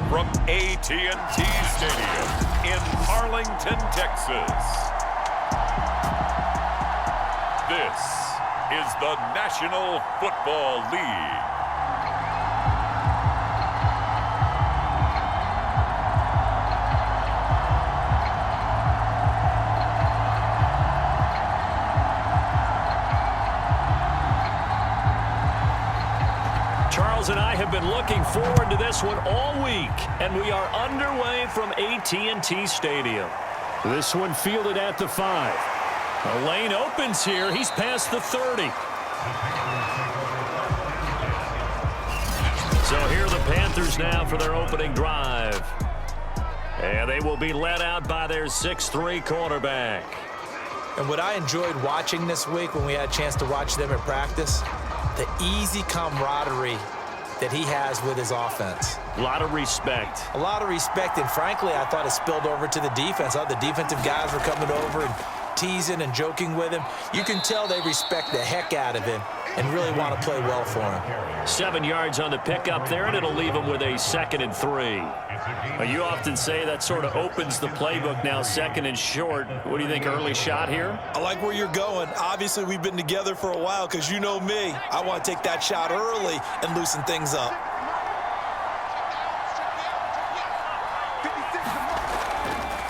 from AT&T Stadium in Arlington, Texas. This is the National Football League. Charles and I have been looking forward to this one all week, and we are underway from AT&T Stadium. This one fielded at the 5. The lane opens here. He's past the 30. So here are the Panthers now for their opening drive. And they will be led out by their 6'3" quarterback. And what I enjoyed watching this week when we had a chance to watch them in practice, the easy camaraderie that he has with his offense. A lot of respect. A lot of respect, and frankly, I thought it spilled over to the defense. I thought the defensive guys were coming over and teasing and joking with him. You can tell they respect the heck out of him and really want to play well for him. 7 yards on the pickup there, and it'll leave him with a 2nd and 3. You often say that sort of opens the playbook now, 2nd and short. What do you think, early shot here? I like where you're going. Obviously, we've been together for a while because you know me. I want to take that shot early and loosen things up.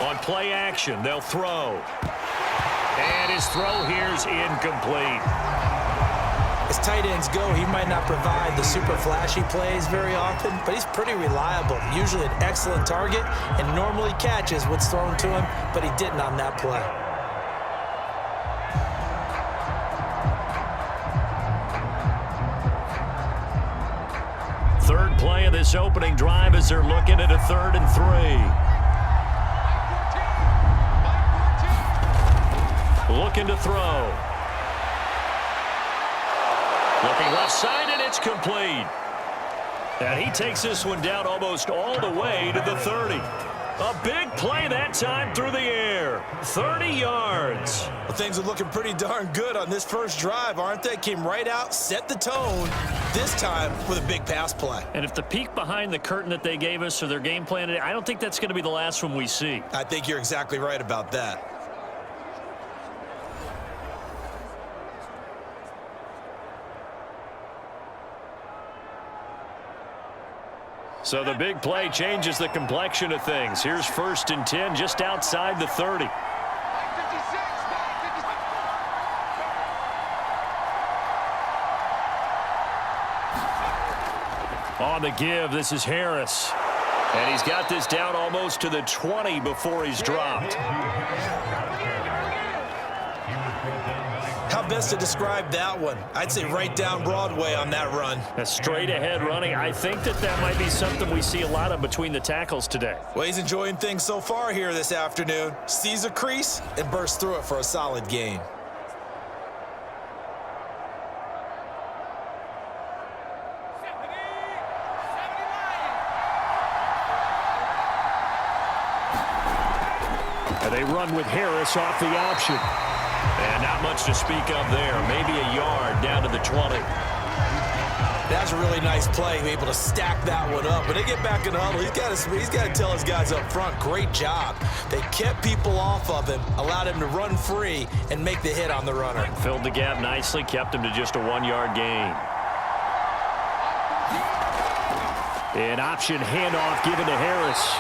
On play action, they'll throw. And his throw here's incomplete. As tight ends go, he might not provide the super flashy plays very often, but he's pretty reliable. Usually an excellent target and normally catches what's thrown to him, but he didn't on that play. Third play of this opening drive as they're looking at a 3rd and 3. Looking to throw. Looking left side, and it's complete. And he takes this one down almost all the way to the 30. A big play that time through the air. 30 yards. Well, things are looking pretty darn good on this first drive, aren't they? Came right out, set the tone, this time with a big pass play. And if the peek behind the curtain that they gave us or their game plan, I don't think that's going to be the last one we see. I think you're exactly right about that. So the big play changes the complexion of things. Here's 1st and 10 just outside the 30. On the give, this is Harris. And he's got this down almost to the 20 before he's dropped. How best to describe that one? I'd say right down Broadway on that run. A straight ahead running. I think that might be something we see a lot of between the tackles today. Well, he's enjoying things so far here this afternoon. Sees a crease and bursts through it for a solid gain. And they run with Harris off the option. And not much to speak of there. Maybe a yard down to the 20. That's a really nice play, able to stack that one up. When they get back in the huddle, he's got to tell his guys up front, great job. They kept people off of him, allowed him to run free and make the hit on the runner. Filled the gap nicely, kept him to just a 1-yard gain. An option handoff given to Harris.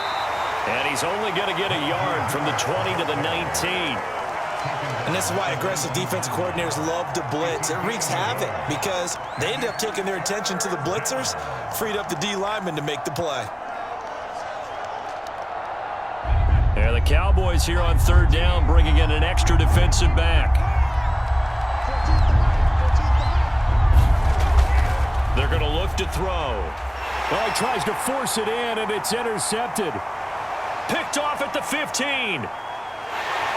And he's only going to get a yard from the 20 to the 19. And this is why aggressive defensive coordinators love to blitz. It wreaks havoc because they end up taking their attention to the blitzers, freed up the D lineman to make the play. There the Cowboys here on 3rd down, bringing in an extra defensive back. They're going to look to throw. Well, he tries to force it in, and it's intercepted. Picked off at the 15.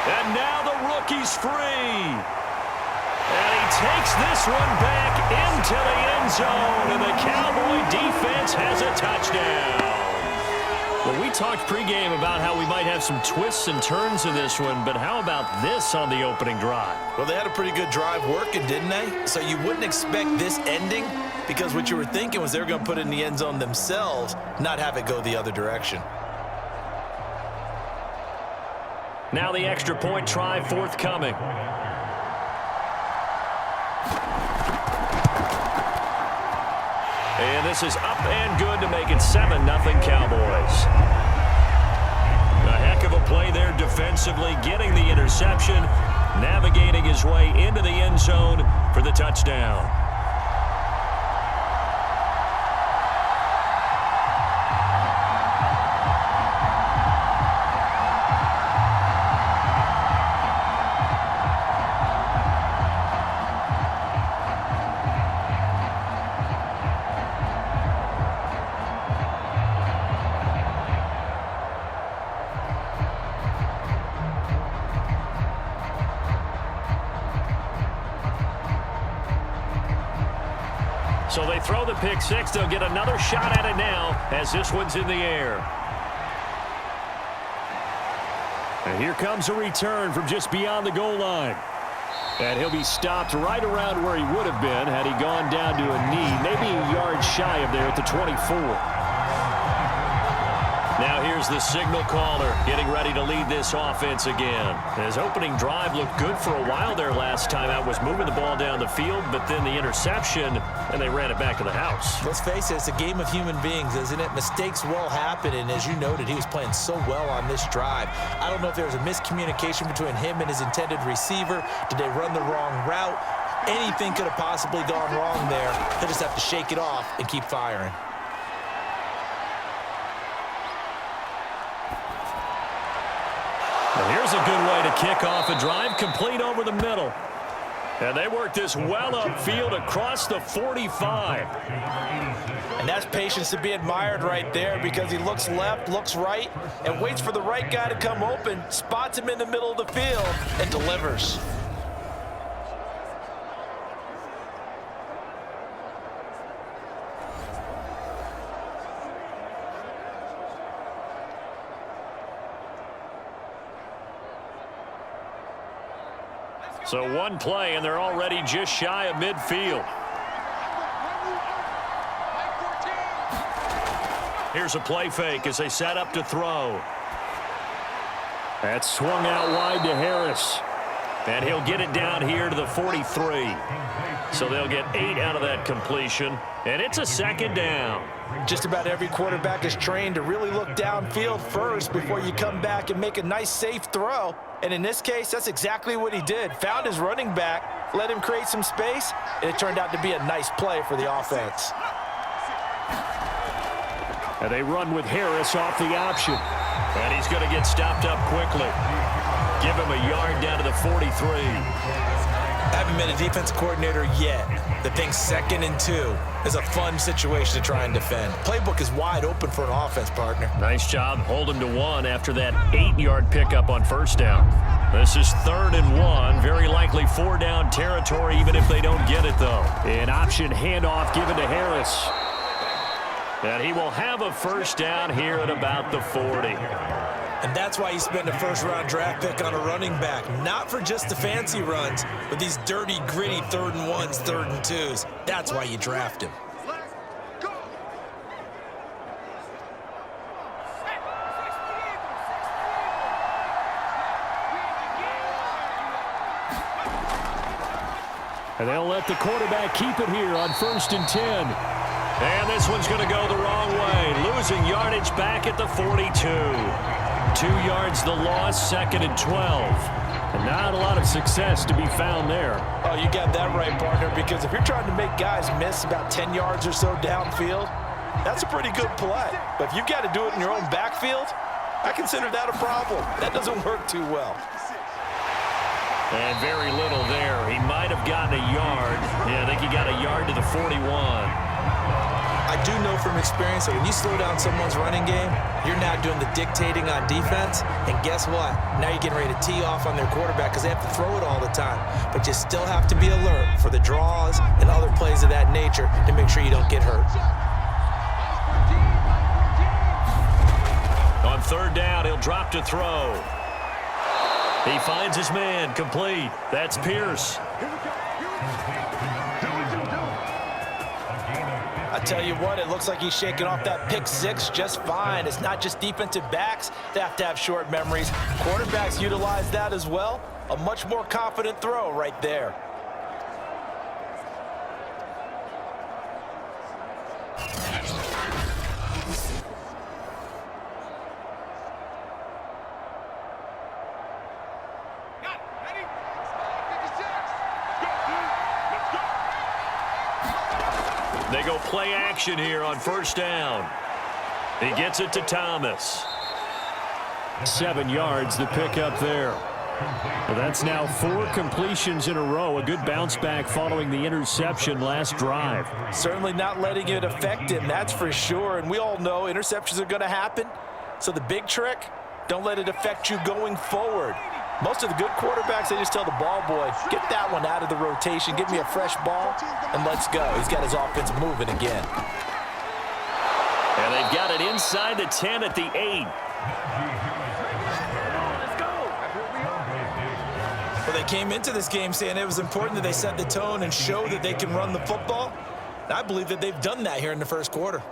And now the rookie's free. And he takes this one back into the end zone, and the Cowboy defense has a touchdown. Well, we talked pregame about how we might have some twists and turns in this one, but how about this on the opening drive? Well, they had a pretty good drive working, didn't they? So you wouldn't expect this ending because what you were thinking was they were going to put it in the end zone themselves, not have it go the other direction. Now the extra point try forthcoming. And this is up and good to make it 7-0 Cowboys. A heck of a play there defensively, getting the interception, navigating his way into the end zone for the touchdown. So they throw the pick six. They'll get another shot at it now as this one's in the air. And here comes a return from just beyond the goal line. And he'll be stopped right around where he would have been had he gone down to a knee, maybe a yard shy of there at the 24. Now here's the signal caller getting ready to lead this offense again. His opening drive looked good for a while there last time out, was moving the ball down the field, but then the interception, and they ran it back to the house. Let's face it, it's a game of human beings, isn't it? Mistakes will happen, and as you noted, he was playing so well on this drive. I don't know if there was a miscommunication between him and his intended receiver. Did they run the wrong route? Anything could have possibly gone wrong there. He'll just have to shake it off and keep firing. And here's a good way to kick off a drive, complete over the middle. And they work this well upfield across the 45. And that's patience to be admired right there because he looks left, looks right, and waits for the right guy to come open, spots him in the middle of the field, and delivers. So one play, and they're already just shy of midfield. Here's a play fake as they set up to throw. That's swung out wide to Harris. And he'll get it down here to the 43. So they'll get 8 out of that completion. And it's a second down. Just about every quarterback is trained to really look downfield first before you come back and make a nice, safe throw. And in this case, that's exactly what he did. Found his running back, let him create some space, and it turned out to be a nice play for the offense. And they run with Harris off the option. And he's going to get stopped up quickly. Give him a yard down to the 43. I haven't been a defensive coordinator yet. The thing's 2nd and 2 is a fun situation to try and defend. Playbook is wide open for an offense, partner. Nice job. Hold him to 1 after that 8-yard pickup on first down. This is 3rd and 1. Very likely 4-down territory, even if they don't get it, though. An option handoff given to Harris. And he will have a first down here at about the 40. And that's why you spend a first-round draft pick on a running back. Not for just the fancy runs, but these dirty, gritty 3rd and 1s, 3rd and 2s. That's why you draft him. And they'll let the quarterback keep it here on 1st and 10. And this one's going to go the wrong way. Losing yardage back at the 42. 2 yards the loss, 2nd and 12. And not a lot of success to be found there. Oh, you got that right, partner, because if you're trying to make guys miss about 10 yards or so downfield, that's a pretty good play. But if you've got to do it in your own backfield, I consider that a problem. That doesn't work too well. And very little there. He might have gotten a yard. Yeah, I think he got a yard to the 41. I do know from experience that when you slow down someone's running game, you're now doing the dictating on defense. And guess what? Now you're getting ready to tee off on their quarterback because they have to throw it all the time. But you still have to be alert for the draws and other plays of that nature to make sure you don't get hurt. drop to throw. He finds his man, complete. That's Pierce. I tell you what, it looks like he's shaking off that pick six just fine. It's not just defensive backs that have to have short memories. Quarterbacks utilize that as well. A much more confident throw right there. They go play action here on first down. He gets it to Thomas. 7 yards, the pickup there. Well, that's now 4 completions in a row. A good bounce back following the interception last drive. Certainly not letting it affect him, that's for sure. And we all know interceptions are going to happen. So the big trick, don't let it affect you going forward. Most of the good quarterbacks, they just tell the ball boy, get that one out of the rotation, give me a fresh ball, and let's go. He's got his offense moving again. And they've got it inside the 10 at the 8. Well, they came into this game saying it was important that they set the tone and show that they can run the football. And I believe that they've done that here in the first quarter.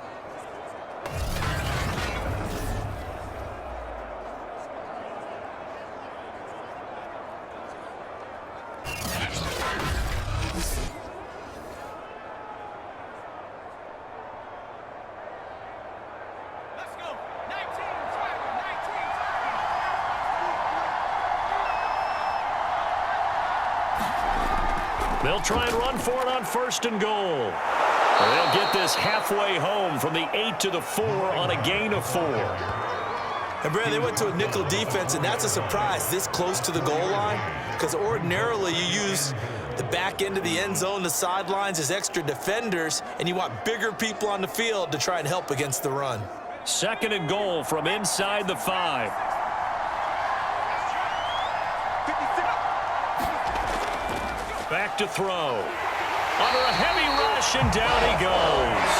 They'll try and run for it on first and goal. They'll get this halfway home from the 8 to the 4 on a gain of 4. And, Brad, they went to a nickel defense, and that's a surprise this close to the goal line because ordinarily you use the back end of the end zone, the sidelines as extra defenders, and you want bigger people on the field to try and help against the run. Second and goal from inside the 5. Back to throw. Under a heavy rush, and down he goes.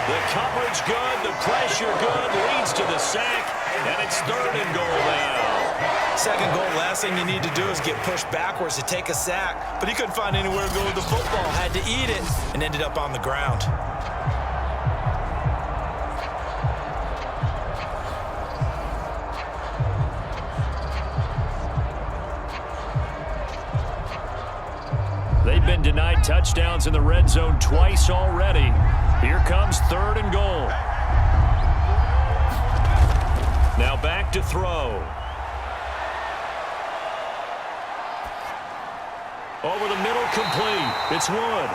The coverage good, the pressure good, leads to the sack, and it's third and goal now. Second goal, last thing you need to do is get pushed backwards to take a sack. But he couldn't find anywhere to go with the football, had to eat it, and ended up on the ground. They've been denied touchdowns in the red zone twice already. Here comes third and goal. Now back to throw. Over the middle, complete. It's Wood.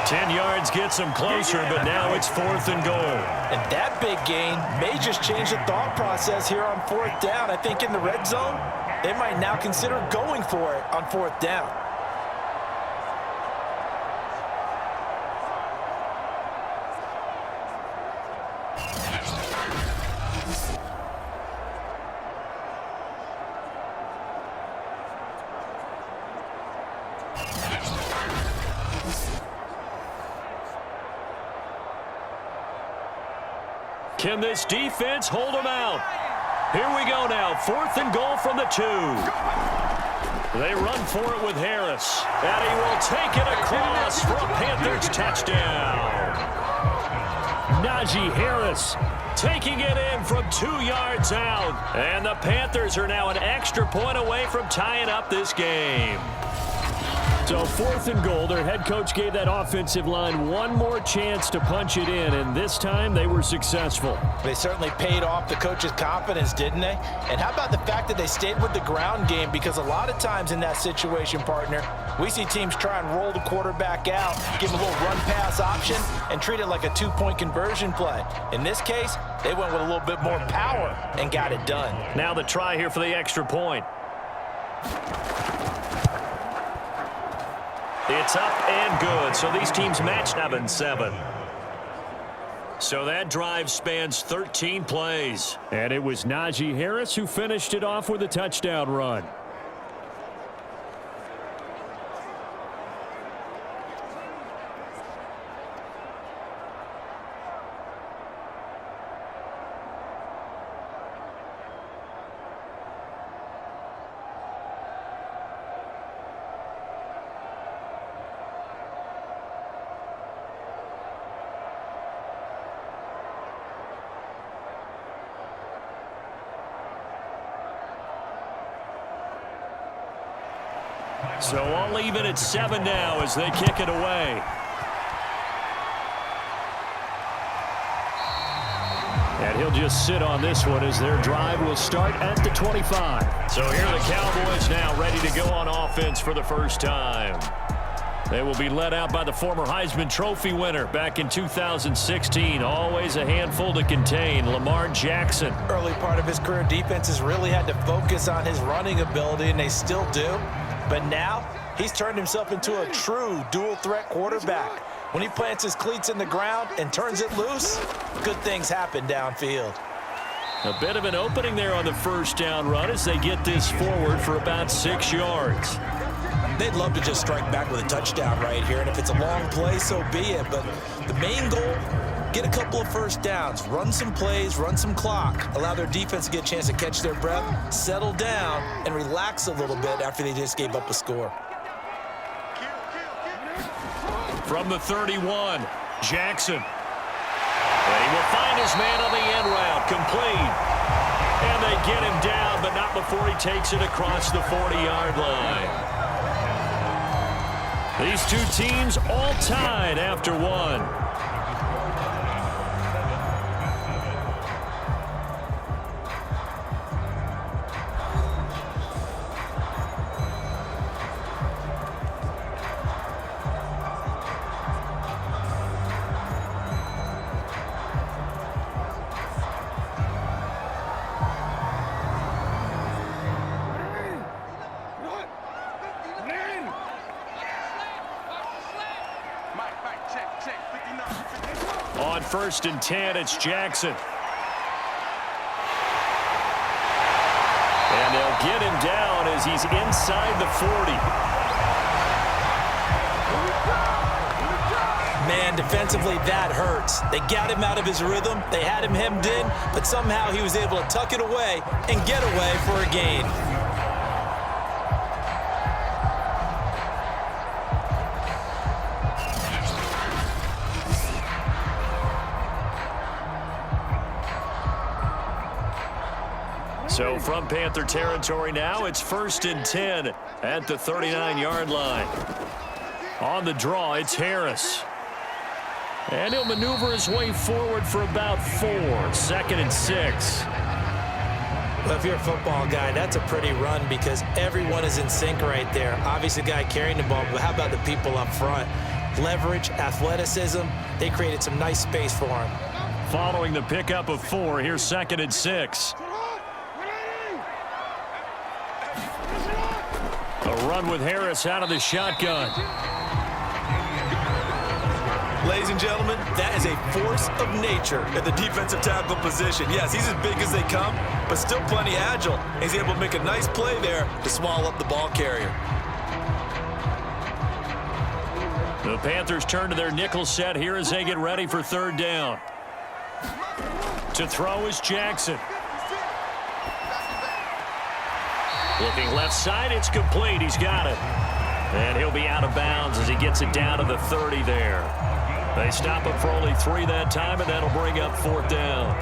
10 yards gets him closer, but now it's fourth and goal. And that big gain may just change the thought process here on fourth down. I think in the red zone, they might now consider going for it on fourth down. Can this defense hold them out? Here we go now, fourth and goal from the 2. They run for it with Harris, and he will take it across for a Panthers touchdown. Najee Harris taking it in from 2 yards out, and the Panthers are now an extra point away from tying up this game. So fourth and goal, their head coach gave that offensive line one more chance to punch it in, and this time they were successful. They certainly paid off the coach's confidence, didn't they? And how about the fact that they stayed with the ground game? Because a lot of times in that situation, partner, we see teams try and roll the quarterback out, give him a little run-pass option, and treat it like a two-point conversion play. In this case, they went with a little bit more power and got it done. Now the try here for the extra point. It's up and good, so these teams match 7-7. So that drive spans 13 plays. And it was Najee Harris who finished it off with a touchdown run. So all even at 7 now as they kick it away. And he'll just sit on this one as their drive will start at the 25. So here are the Cowboys now ready to go on offense for the first time. They will be led out by the former Heisman Trophy winner back in 2016. Always a handful to contain, Lamar Jackson. Early part of his career, defenses really had to focus on his running ability, and they still do. But now, he's turned himself into a true dual-threat quarterback. When he plants his cleats in the ground and turns it loose, good things happen downfield. A bit of an opening there on the first down run as they get this forward for about 6 yards. They'd love to just strike back with a touchdown right here, and if it's a long play, so be it. But the main goal, get a couple of first downs, run some plays, run some clock, allow their defense to get a chance to catch their breath, settle down, and relax a little bit after they just gave up a score. From the 31, Jackson. And he will find his man on the end route, complete. And they get him down, but not before he takes it across the 40-yard line. These two teams all tied after one. On 1st and 10, it's Jackson. And they'll get him down as he's inside the 40. Man, defensively, that hurts. They got him out of his rhythm. They had him hemmed in, but somehow he was able to tuck it away and get away for a gain. So from Panther territory now, it's 1st and 10 at the 39-yard line. On the draw, it's Harris. And he'll maneuver his way forward for about 4. 2nd and 6. Well, if you're a football guy, that's a pretty run because everyone is in sync right there. Obviously, the guy carrying the ball, but how about the people up front? Leverage, athleticism, they created some nice space for him. Following the pickup of 4, here's 2nd and 6. A run with Harris out of the shotgun. Ladies and gentlemen, that is a force of nature at the defensive tackle position. Yes, he's as big as they come, but still plenty agile. He's able to make a nice play there to swallow up the ball carrier. The Panthers turn to their nickel set here as they get ready for 3rd down. To throw is Jackson. Looking left side, it's complete. He's got it. And he'll be out of bounds as he gets it down to the 30 there. They stop him for only 3 that time, and that'll bring up 4th down.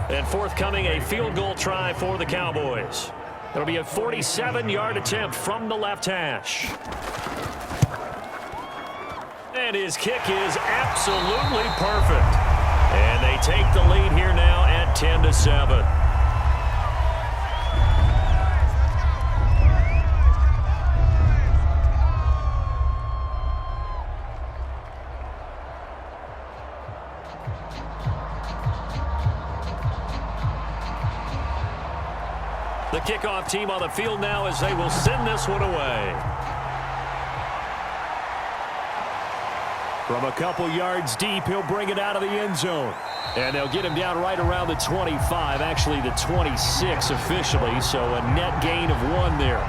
And forthcoming, a field goal try for the Cowboys. It'll be a 47-yard attempt from the left hash. And his kick is absolutely perfect. And they take the lead here now at 10-7. The kickoff team on the field now as they will send this one away. From a couple yards deep, he'll bring it out of the end zone. And they'll get him down right around the 25, actually the 26 officially, so a net gain of 1 there.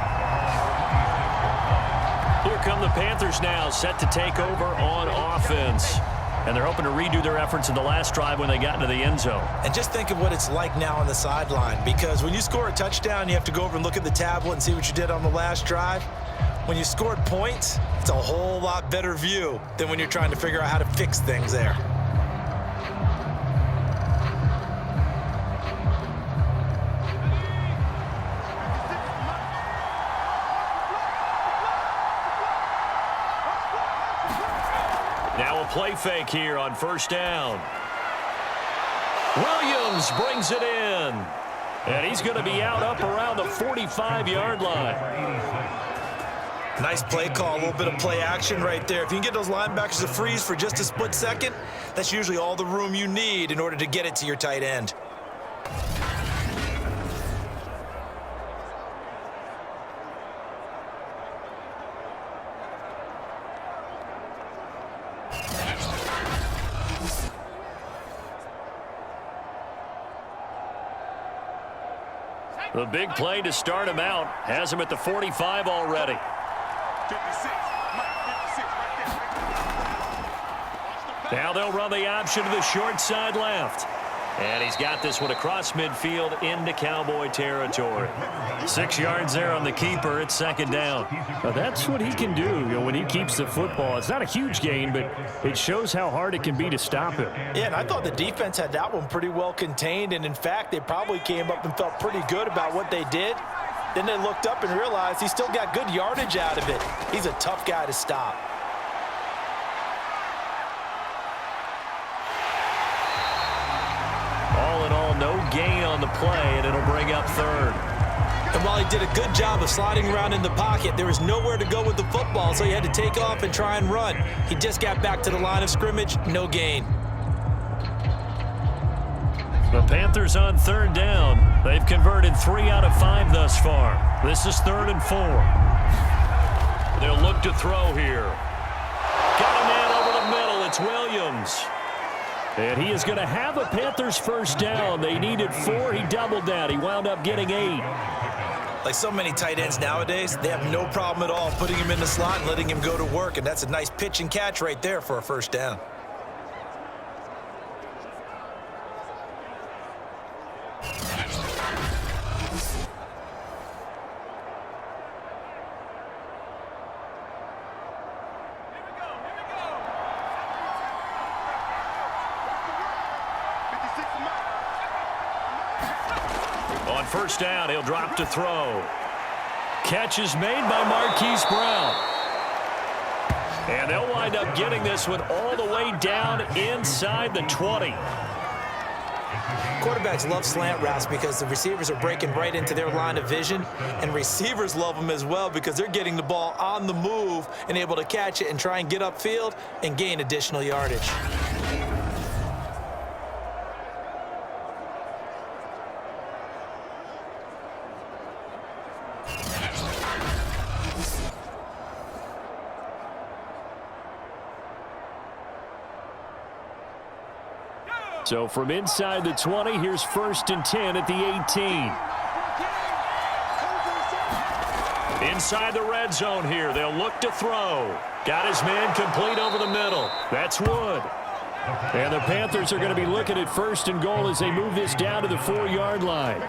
Here come the Panthers now, set to take over on offense. And they're hoping to redo their efforts in the last drive when they got into the end zone. And just think of what it's like now on the sideline, because when you score a touchdown, you have to go over and look at the tablet and see what you did on the last drive. When you scored points, it's a whole lot better view than when you're trying to figure out how to fix things there. Now a play fake here on first down. Williams brings it in. And he's going to be out up around the 45-yard line. Nice play call, a little bit of play action right there. If you can get those linebackers to freeze for just a split second, that's usually all the room you need in order to get it to your tight end. The big play to start him out has him at the 45 already. 56. Now they'll run the option to the short side left. And he's got this one across midfield into Cowboy territory. 6 yards there on the keeper. It's second down. Now that's what he can do, when he keeps the football. It's not a huge gain, but it shows how hard it can be to stop him. Yeah, and I thought the defense had that one pretty well contained. And, in fact, they probably came up and felt pretty good about what they did. Then they looked up and realized he still got good yardage out of it. He's a tough guy to stop. All in all, no gain on the play, and it'll bring up third. And while he did a good job of sliding around in the pocket, there was nowhere to go with the football, so he had to take off and try and run. He just got back to the line of scrimmage, no gain. The Panthers on third down. They've converted 3 out of 5 thus far. This is 3rd and 4. They'll look to throw here. Got a man over the middle. It's Williams. And he is going to have a Panthers first down. They needed 4. He doubled that. He wound up getting 8. Like so many tight ends nowadays, they have no problem at all putting him in the slot and letting him go to work, and that's a nice pitch and catch right there for a first down. On first down, he'll drop to throw. Catch is made by Marquise Brown. And they'll wind up getting this one all the way down inside the 20. Quarterbacks love slant routes because the receivers are breaking right into their line of vision, and receivers love them as well because they're getting the ball on the move and able to catch it and try and get upfield and gain additional yardage. So from inside the 20, here's 1st and 10 at the 18. Inside the red zone here, they'll look to throw. Got his man complete over the middle. That's Wood. And the Panthers are going to be looking at 1st and goal as they move this down to the 4-yard line.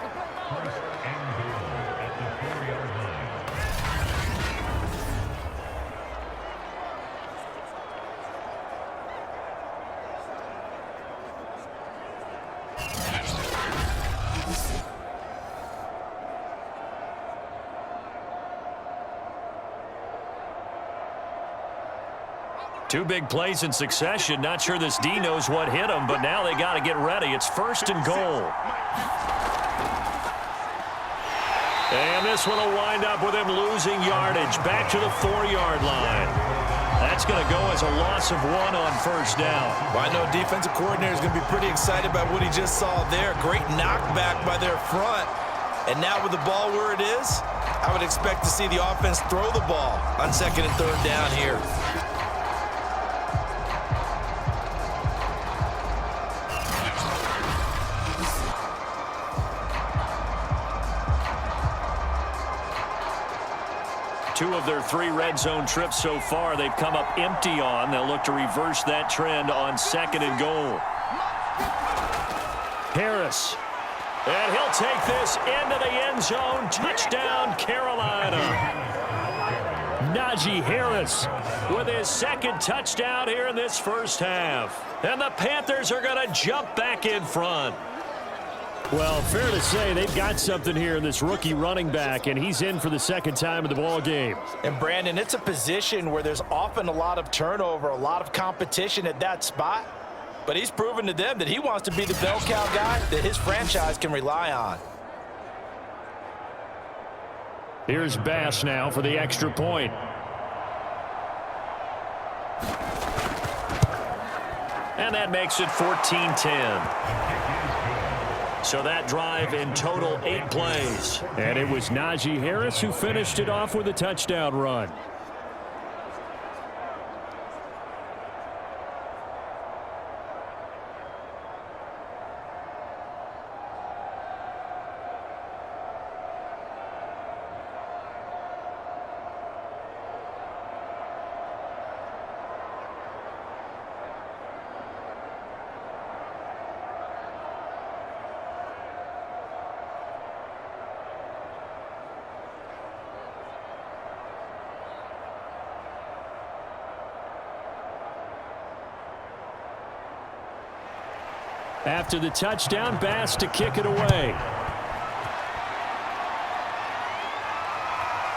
Two big plays in succession. Not sure this D knows what hit him, but now they got to get ready. It's 1st and goal. And this one will wind up with him losing yardage back to the 4-yard line. That's going to go as a loss of 1 on first down. Well, I know defensive coordinator is going to be pretty excited about what he just saw there. Great knockback by their front. And now with the ball where it is, I would expect to see the offense throw the ball on 2nd and 3rd down here. Two of their 3 red zone trips so far, they've come up empty on. They'll look to reverse that trend on 2nd and goal. Harris. And he'll take this into the end zone. Touchdown, Carolina. Najee Harris With his 2nd touchdown here in this first half. And the Panthers are going to jump back in front. Well, fair to say they've got something here in this rookie running back, and he's in for the second time in the ball game. And, Brandon, it's a position where there's often a lot of turnover, a lot of competition at that spot. But he's proven to them that he wants to be the bell cow guy that his franchise can rely on. Here's Bass now for the extra point. And that makes it 14-10. So that drive in total 8 plays. And it was Najee Harris who finished it off with a touchdown run. After the touchdown, Bass to kick it away.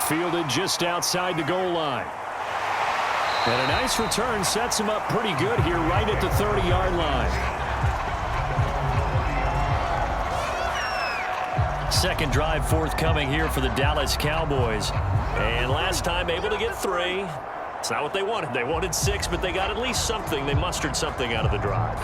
Fielded just outside the goal line. And a nice return sets him up pretty good here right at the 30-yard line. Second drive forthcoming here for the Dallas Cowboys. And last time able to get 3. It's not what they wanted. They wanted 6, but they got at least something. They mustered something out of the drive.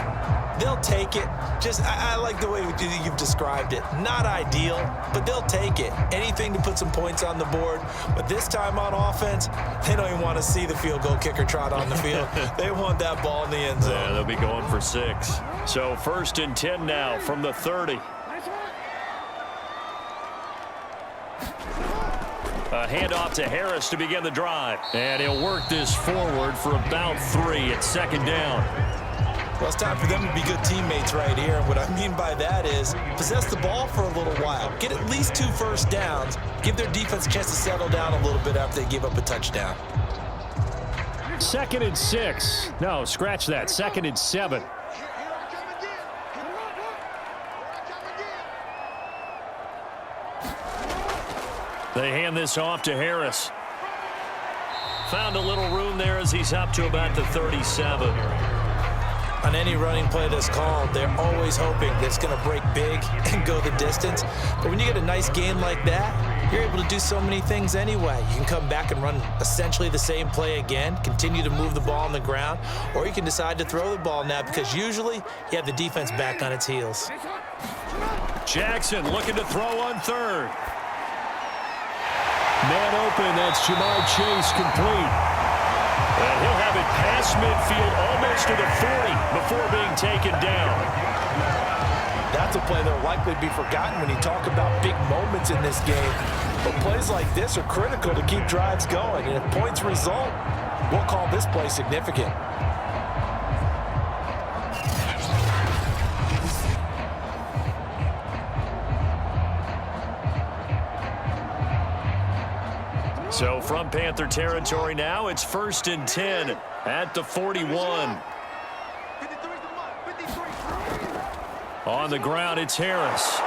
They'll take it. I like the way you've described it. Not ideal, but they'll take it. Anything to put some points on the board. But this time on offense, they don't even want to see the field goal kicker trot on the field. They want that ball in the end zone. Yeah, they'll be going for 6. So 1st and 10 now from the 30. A handoff to Harris to begin the drive. And he'll work this forward for about 3 at 2nd down. Well, it's time for them to be good teammates right here. And what I mean by that is possess the ball for a little while. Get at least 2 first downs. Give their defense a chance to settle down a little bit after they give up a touchdown. 2nd and 6. No, scratch that. 2nd and 7. They hand this off to Harris. Found a little room there as he's up to about the 37. On any running play that's called, they're always hoping that it's going to break big and go the distance. But when you get a nice gain like that, you're able to do so many things anyway. You can come back and run essentially the same play again, continue to move the ball on the ground, or you can decide to throw the ball now because usually you have the defense back on its heels. Jackson looking to throw on 3rd. Man open, that's Jamar Chase complete. And he'll have it past midfield almost to the 40 before being taken down. That's a play that will likely be forgotten when you talk about big moments in this game. But plays like this are critical to keep drives going. And if points result, we'll call this play significant. So from Panther territory now, it's 1st and 10 at the 41. On the ground, it's Harris.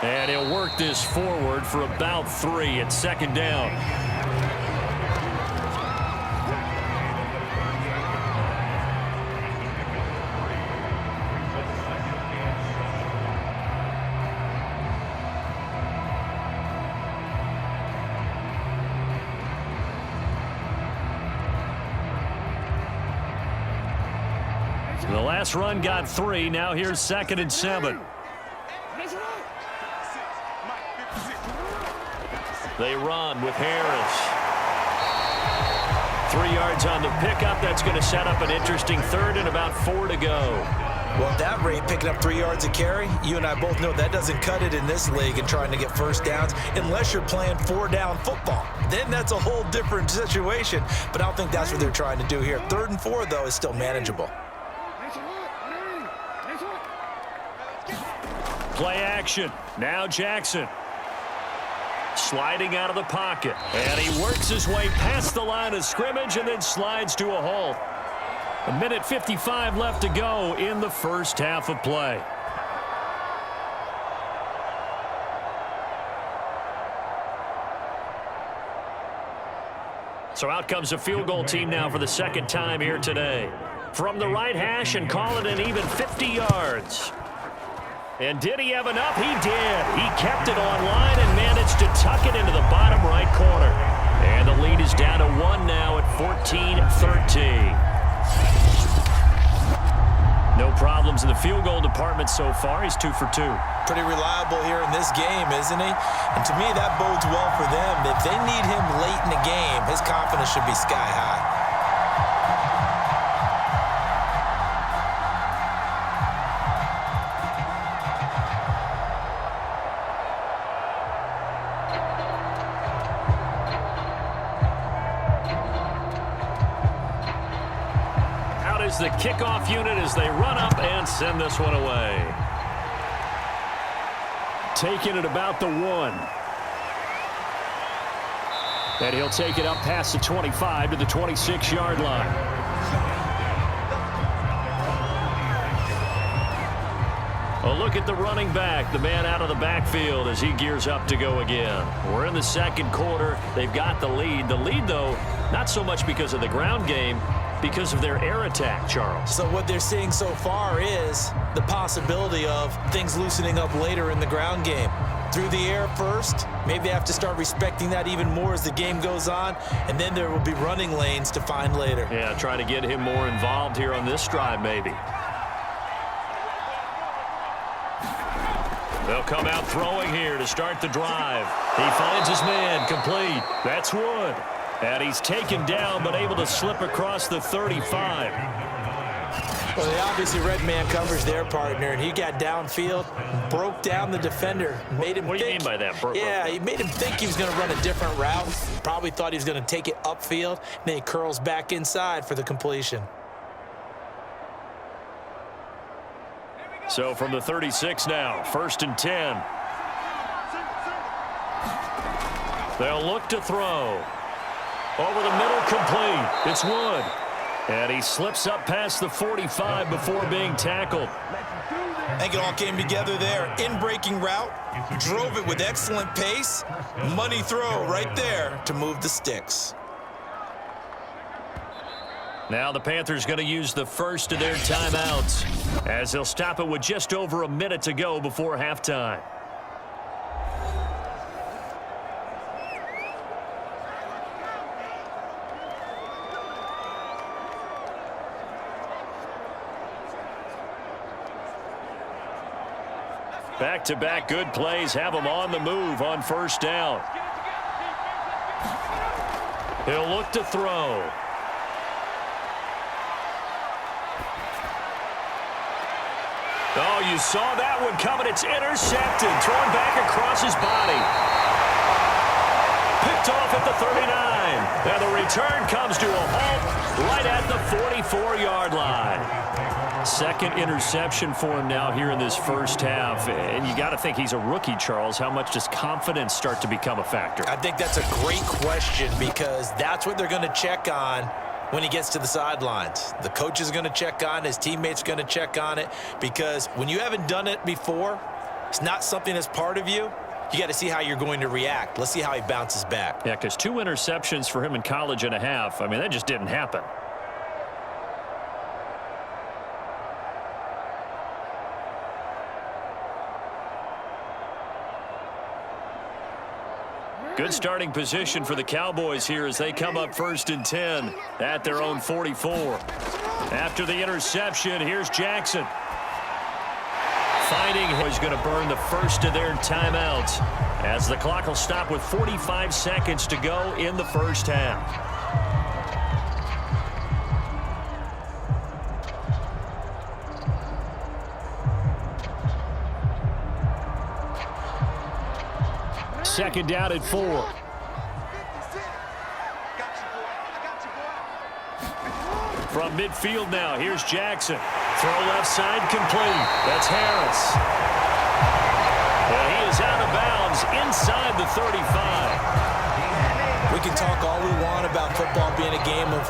And he'll work this forward for about 3 at 2nd down. The last run got 3. Now here's 2nd and 7. They run with Harris. 3 yards on the pickup. That's going to set up an interesting 3rd and about 4 to go. Well, at that rate, picking up 3 yards a carry, you and I both know that doesn't cut it in this league and trying to get first downs unless you're playing 4-down football. Then that's a whole different situation. But I don't think that's what they're trying to do here. 3rd and 4, though, is still manageable. Play action. Now Jackson. Sliding out of the pocket. And he works his way past the line of scrimmage and then slides to a halt. 1:55 left to go in the first half of play. So out comes a field goal team now for the second time here today. From the right hash and call it an even 50 yards. And did he have enough? He did. He kept it on line and managed to tuck it into the bottom right corner. And the lead is down to 1 now at 14-13. No problems in the field goal department so far. He's 2 for 2. Pretty reliable here in this game, isn't he? And to me, that bodes well for them. If they need him late in the game, his confidence should be sky high. The kickoff unit as they run up and send this one away. Taking it about the 1. And he'll take it up past the 25 to the 26-yard line. A look at the running back, the man out of the backfield as he gears up to go again. We're in the second quarter. They've got the lead. The lead, though, not so much because of the ground game, because of their air attack, Charles. So what they're seeing so far is the possibility of things loosening up later in the ground game. Through the air first, maybe they have to start respecting that even more as the game goes on, and then there will be running lanes to find later. Yeah, try to get him more involved here on this drive, maybe. They'll come out throwing here to start the drive. He finds his man, complete. That's Wood. And he's taken down, but able to slip across the 35. Well, they obviously read man coverage their partner, and he got downfield, broke down the defender, made him What do you mean by that? Yeah, he made him think he was going to run a different route. Probably thought he was going to take it upfield, and then he curls back inside for the completion. So from the 36 now, 1st and 10. They'll look to throw. Over the middle, complete. It's Wood. And he slips up past the 45 before being tackled. I think it all came together there. In-breaking route, drove it with excellent pace. Money throw right there to move the sticks. Now the Panthers going to use the first of their timeouts as they'll stop it with just over a minute to go before halftime. Back-to-back good plays have them on the move on 1st down. He'll look to throw. Oh, you saw that one coming. It's intercepted. Thrown back across his body. Picked off at the 39. And the return comes to a halt right at the 44-yard line. Second interception for him now here in this first half. And you got to think he's a rookie, Charles. How much does confidence start to become a factor? I think that's a great question because that's what they're going to check on when he gets to the sidelines. The coach is going to check on it. His teammates are going to check on it because when you haven't done it before, it's not something that's part of you. You got to see how you're going to react. Let's see how he bounces back. Yeah, because 2 interceptions for him in college and a half. I mean, that just didn't happen. Good starting position for the Cowboys here as they come up 1st and 10 at their own 44. After the interception, here's Jackson. Finding who's going to burn the first of their timeouts as the clock will stop with 45 seconds to go in the first half. Second down at 4. From midfield now, here's Jackson. Throw left side, complete. That's Harris. And he is out of bounds inside the 35. We can talk all we want about football being a game of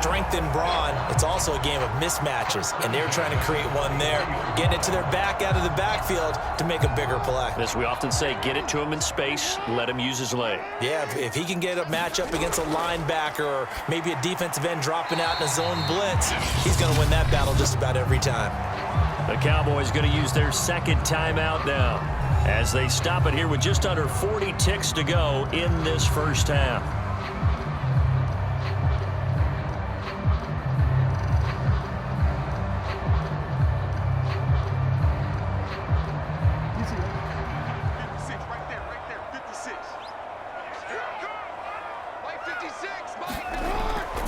strength and brawn. It's also a game of mismatches, and they're trying to create one there, getting it to their back out of the backfield to make a bigger play. As we often say, get it to him in space, let him use his leg. Yeah, if he can get a matchup against a linebacker or maybe a defensive end dropping out in a zone blitz, he's going to win that battle just about every time. The Cowboys going to use their second timeout now as they stop it here with just under 40 ticks to go in this first half.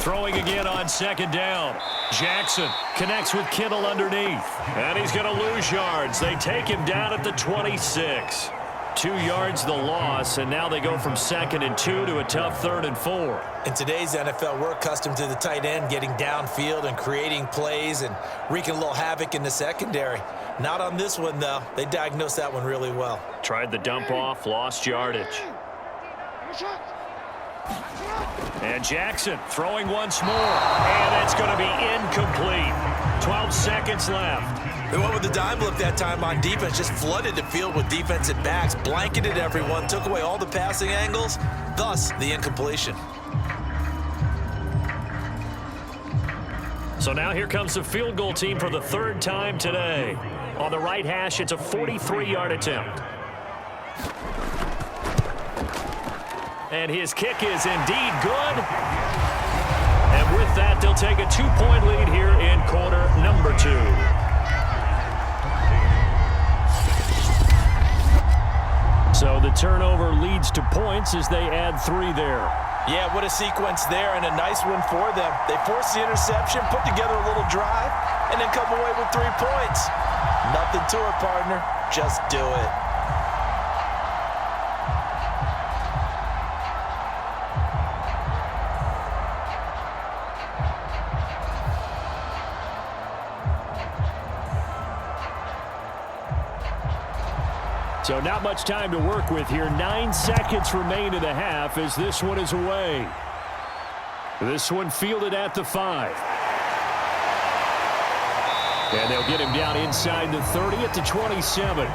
Throwing again on second down. Jackson connects with Kittle underneath. And he's going to lose yards. They take him down at the 26. 2 yards the loss, and now they go from 2nd and 2 to a tough 3rd and 4. In today's NFL, we're accustomed to the tight end getting downfield and creating plays and wreaking a little havoc in the secondary. Not on this one, though. They diagnosed that one really well. Tried the dump off, lost yardage. And Jackson throwing once more. And it's going to be incomplete. 12 seconds left. They went with the dime look that time on defense, just flooded the field with defensive backs, blanketed everyone, took away all the passing angles, thus the incompletion. So now here comes the field goal team for the 3rd time today. On the right hash, it's a 43-yard attempt. And his kick is indeed good. And with that, they'll take a 2-point lead here in quarter number 2. So the turnover leads to points as they add 3 there. Yeah, what a sequence there, and a nice one for them. They forced the interception, put together a little drive, and then come away with 3 points. Nothing to it, partner. Just do it. So not much time to work with here. 9 seconds remain in the half as this one is away. This one fielded at the 5. And they'll get him down inside the 30 at the 27.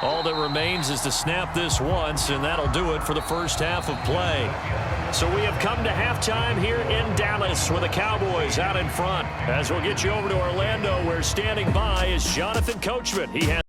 All that remains is to snap this once, and that'll do it for the first half of play. So we have come to halftime here in Dallas with the Cowboys out in front. As we'll get you over to Orlando, where standing by is Jonathan Coachman. He has